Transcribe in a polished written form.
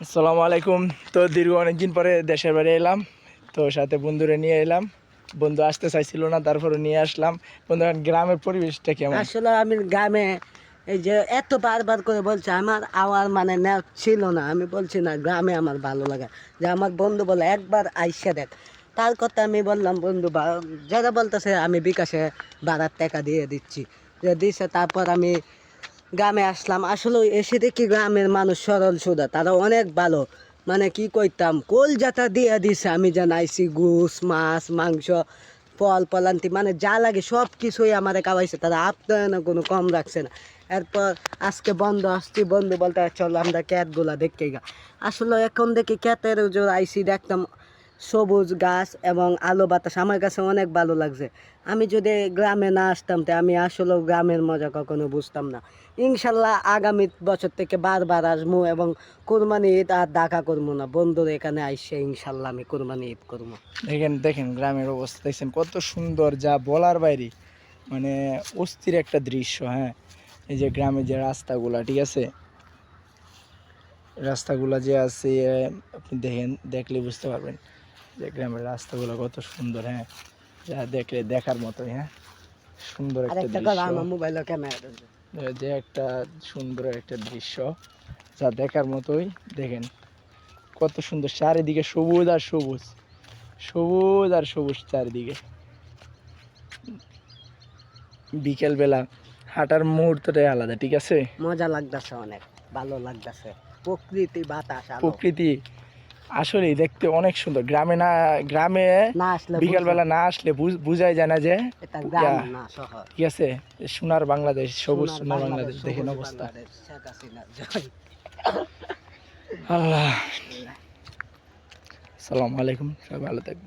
আসসালামু আলাইকুম। তো দীর্ঘ অনেকদিন পরে দেশের বাড়ি এলাম, তো সাথে বন্ধুরে নিয়ে এলাম। বন্ধু আসতে চাইছিল না, তারপরে নিয়ে আসলাম। বন্ধু, গ্রামের পরিবেশটা কেমন? আসলে আমি গ্রামে এই যে এত বারবার করে বলছে আমার আওয়ার মানে নেওয়া ছিল না। আমি বলছি না, গ্রামে আমার ভালো লাগে। যে আমার বন্ধু বলে একবার আইসা দেখ, তার কথা আমি বললাম বন্ধু যারা বলতেছে আমি বিকাশে ভাড়ার টাকা দিয়ে দিচ্ছি, যে দিছে। তারপর আমি গ্রামে আসলাম। আসলে এসে দেখি গ্রামের মানুষ সরল সোজা, তারা অনেক ভালো। মানে কি কইতাম, কলজাতা দিয়ে দিছে। আমি জানাইছি গোস মাছ মাংস ফল ফলান্তি মানে যা লাগে সব কিছুই আমাদের খাওয়াইছে, তারা আপ্যায়নে কোনো কম রাখছে না। এরপর আজকে বন্ধ আসছি, বন্ধু বলতে চলো আমরা ক্যাটগুলা দেখতে গা। আসলে এখন দেখি ক্যাটের জোর আইসি দেখতাম সবুজ গাছ এবং আলো বাতাস, আমার কাছে অনেক ভালো লাগছে। আমি যদি গ্রামে না আসতাম তো আমি আসলে গ্রামের মজা কখনো বুঝতাম না। ইনশাল্লাহ আগামী বছর থেকে বারবার আসবো এবং কোরবানি ঈদ আর দেখা করবো না, বন্ধুর এখানে আইসে ইনশাল্লাহ আমি কোরবানি ঈদ করবো। দেখেন দেখেন গ্রামের অবস্থা দেখছেন কত সুন্দর, যা বলার বাইরে। মানে অস্থির একটা দৃশ্য। হ্যাঁ, এই যে গ্রামের যে রাস্তাগুলা, ঠিক আছে, রাস্তাগুলা যে আছে, আপনি দেখেন, দেখলে বুঝতে পারবেন যে গ্রামের রাস্তাগুলো কত সুন্দর। হ্যাঁ, যা দেখলে দেখার মতোই। হ্যাঁ, সুন্দর আর একটা একটা কথা, দৃশ্য। আমার মোবাইলে ক্যামেরা যে একটা সুন্দর একটা দৃশ্য, যা দেখার মতোই। দেখেন কত সুন্দর, চারিদিকে সবুজ আর সবুজ, সবুজ আর সবুজ চারিদিকে। বিকেল বেলা হাঁটার মুহূর্তটাই আলাদা, ঠিক আছে। মজা লাগতেছে, অনেক ভালো লাগতেছে। প্রকৃতি বাতাস আলো প্রকৃতি আসলেই দেখতে অনেক সুন্দর। গ্রামে না, গ্রামে না আসলে বিকেল বেলা না আসলে বুঝাই যায় না যে এটা গ্রাম ইয়া, না শহর। ঠিক আছে। সোনার বাংলাদেশ, সবুজ সোনার সোনার বাংলাদেশ, বাংলাদেশ, দেখেন সবুজ অবস্থা। বাংলাদেশ, শেখ হাসিনা জয়। আল্লাহ। আসসালামু আলাইকুম, সবাই ভালো থাকবেন।